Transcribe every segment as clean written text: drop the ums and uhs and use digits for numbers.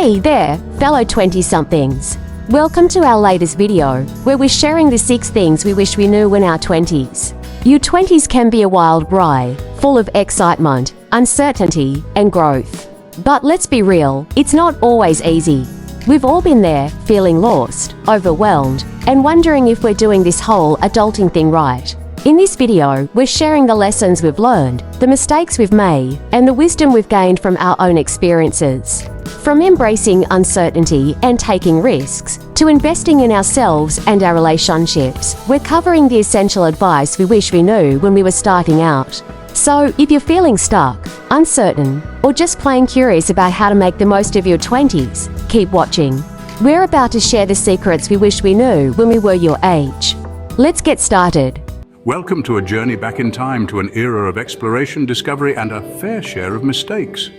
Hey there, fellow 20-somethings. Welcome to our latest video, where we're sharing the 6 things we wish we knew in our 20s. Your 20s can be a wild ride, full of excitement, uncertainty, and growth. But let's be real, it's not always easy. We've all been there, feeling lost, overwhelmed, and wondering if we're doing this whole adulting thing right. In this video, we're sharing the lessons we've learned, the mistakes we've made, and the wisdom we've gained from our own experiences. From embracing uncertainty and taking risks, to investing in ourselves and our relationships, we're covering the essential advice we wish we knew when we were starting out. So, if you're feeling stuck, uncertain, or just plain curious about how to make the most of your 20s, keep watching. We're about to share the secrets we wish we knew when we were your age. Let's get started. Welcome to a journey back in time to an era of exploration, discovery, and a fair share of mistakes.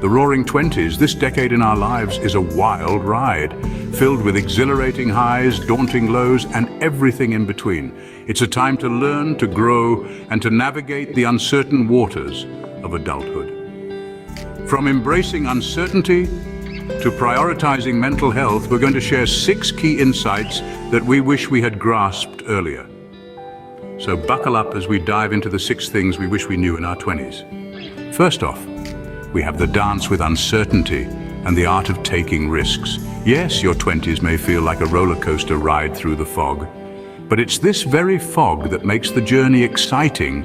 The roaring 20s, this decade in our lives, is a wild ride, filled with exhilarating highs, daunting lows, and everything in between. It's a time to learn, to grow, and to navigate the uncertain waters of adulthood. From embracing uncertainty to prioritizing mental health, we're going to share 6 key insights that we wish we had grasped earlier. So buckle up as we dive into the 6 things we wish we knew in our 20s. First off, we have the dance with uncertainty and the art of taking risks. Yes, your 20s may feel like a roller coaster ride through the fog, but it's this very fog that makes the journey exciting.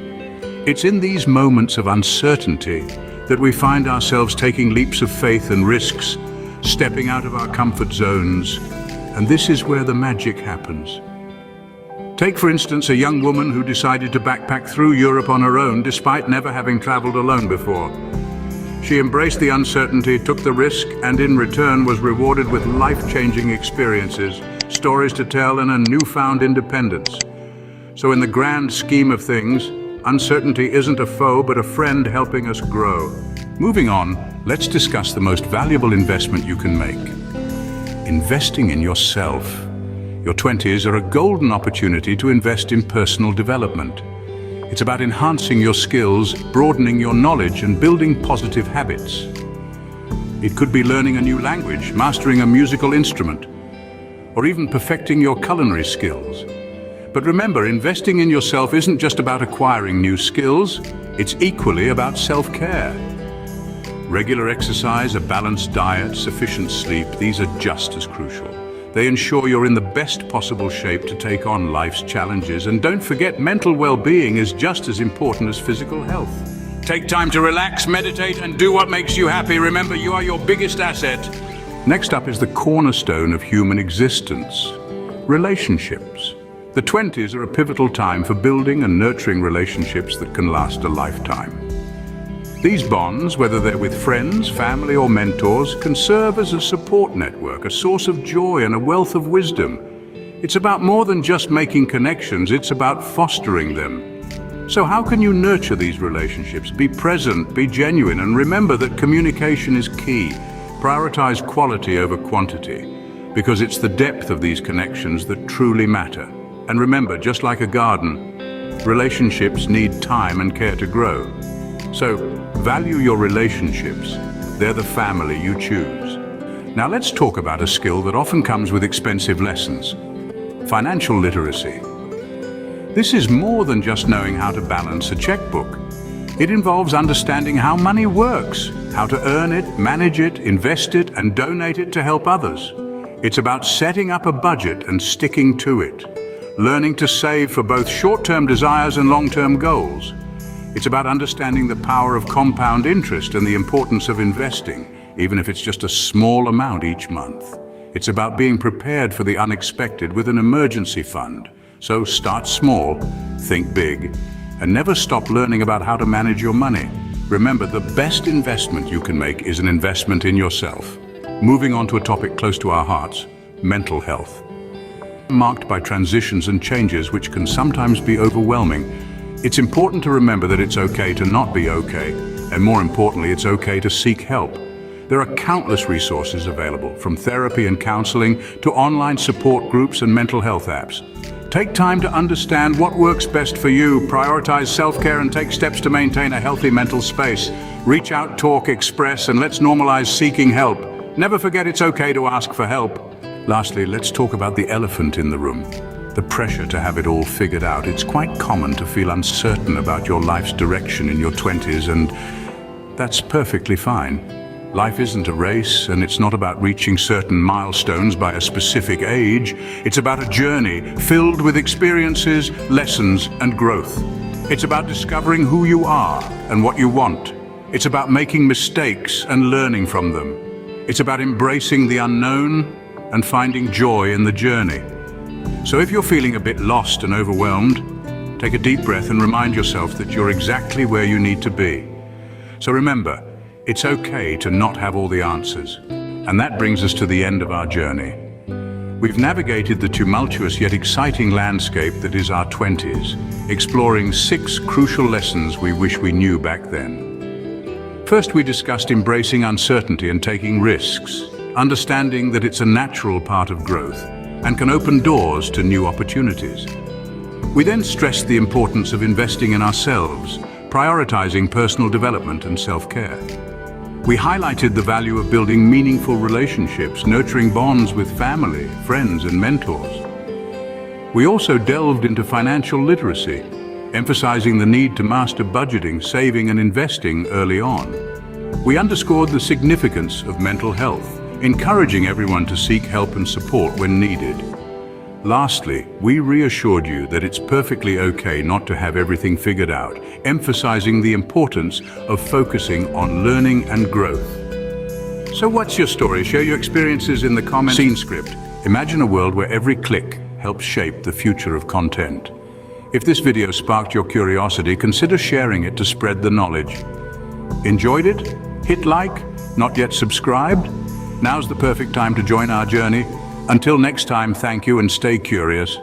It's in these moments of uncertainty that we find ourselves taking leaps of faith and risks, stepping out of our comfort zones, and this is where the magic happens. Take, for instance, a young woman who decided to backpack through Europe on her own despite never having traveled alone before. She embraced the uncertainty, took the risk, and in return was rewarded with life-changing experiences, stories to tell, and a newfound independence. So in the grand scheme of things, uncertainty isn't a foe, but a friend helping us grow. Moving on, let's discuss the most valuable investment you can make. Investing in yourself. Your 20s are a golden opportunity to invest in personal development. It's about enhancing your skills, broadening your knowledge, and building positive habits. It could be learning a new language, mastering a musical instrument, or even perfecting your culinary skills. But remember, investing in yourself isn't just about acquiring new skills, it's equally about self-care. Regular exercise, a balanced diet, sufficient sleep, these are just as crucial. They ensure you're in the best possible shape to take on life's challenges. And don't forget, mental well-being is just as important as physical health. Take time to relax, meditate, and do what makes you happy. Remember, you are your biggest asset. Next up is the cornerstone of human existence: relationships. The 20s are a pivotal time for building and nurturing relationships that can last a lifetime. These bonds, whether they're with friends, family, or mentors, can serve as a support network, a source of joy, and a wealth of wisdom. It's about more than just making connections, it's about fostering them. So how can you nurture these relationships? Be present, be genuine, and remember that communication is key. Prioritize quality over quantity, because it's the depth of these connections that truly matter. And remember, just like a garden, relationships need time and care to grow. So, value your relationships. They're the family you choose. Now let's talk about a skill that often comes with expensive lessons: financial literacy. This is more than just knowing how to balance a checkbook. It involves understanding how money works, how to earn it, manage it, invest it, and donate it to help others. It's about setting up a budget and sticking to it, learning to save for both short-term desires and long-term goals. It's about understanding the power of compound interest and the importance of investing, even if it's just a small amount each month. It's about being prepared for the unexpected with an emergency fund. So start small, think big, and never stop learning about how to manage your money. Remember, the best investment you can make is an investment in yourself. Moving on to a topic close to our hearts: mental health. Marked by transitions and changes which can sometimes be overwhelming, it's important to remember that it's okay to not be okay, and more importantly, it's okay to seek help. There are countless resources available, from therapy and counseling to online support groups and mental health apps. Take time to understand what works best for you, prioritize self-care, and take steps to maintain a healthy mental space. Reach out, talk, express, and let's normalize seeking help. Never forget it's okay to ask for help. Lastly, let's talk about the elephant in the room. The pressure to have it all figured out. It's quite common to feel uncertain about your life's direction in your 20s, and that's perfectly fine. Life isn't a race, and it's not about reaching certain milestones by a specific age. It's about a journey filled with experiences, lessons, and growth. It's about discovering who you are and what you want. It's about making mistakes and learning from them. It's about embracing the unknown and finding joy in the journey. So if you're feeling a bit lost and overwhelmed, take a deep breath and remind yourself that you're exactly where you need to be. So remember, it's okay to not have all the answers. And that brings us to the end of our journey. We've navigated the tumultuous yet exciting landscape that is our 20s, exploring 6 crucial lessons we wish we knew back then. First, we discussed embracing uncertainty and taking risks, understanding that it's a natural part of growth and can open doors to new opportunities. We then stressed the importance of investing in ourselves, prioritizing personal development and self-care. We highlighted the value of building meaningful relationships, nurturing bonds with family, friends, and mentors. We also delved into financial literacy, emphasizing the need to master budgeting, saving, and investing early on. We underscored the significance of mental health, encouraging everyone to seek help and support when needed. Lastly, we reassured you that it's perfectly okay not to have everything figured out, emphasizing the importance of focusing on learning and growth. So what's your story? Share your experiences in the comments. Scene script. Imagine a world where every click helps shape the future of content. If this video sparked your curiosity, consider sharing it to spread the knowledge. Enjoyed it? Hit like? Not yet subscribed? Now's the perfect time to join our journey. Until next time, thank you and stay curious.